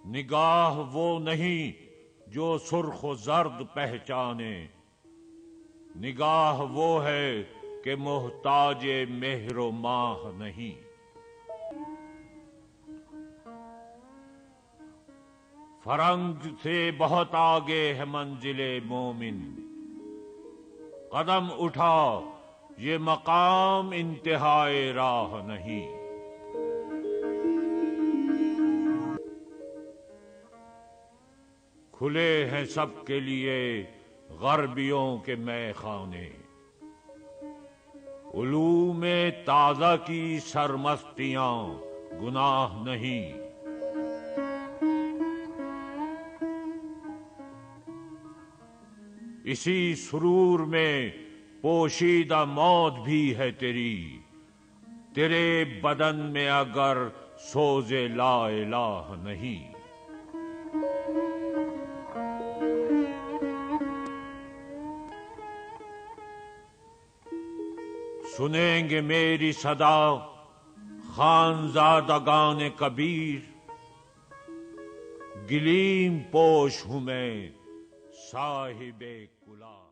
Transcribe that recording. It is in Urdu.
نگاہ وہ نہیں جو سرخ و زرد پہچانے، نگاہ وہ ہے کہ محتاج مہر و ماہ نہیں۔ فرنگ سے بہت آگے ہے منزل مومن، قدم اٹھا یہ مقام انتہائے راہ نہیں۔ کھلے ہیں سب کے لیے غربیوں کے مے خانے، علوم تازہ کی سرمستیاں گناہ نہیں۔ اسی سرور میں پوشیدہ موت بھی ہے تیری، تیرے بدن میں اگر سوز لا الہ نہیں۔ سنیں گے میری صدا خانزادگان کبیر، گلیم پوش ہوں میں صاحب کلاه۔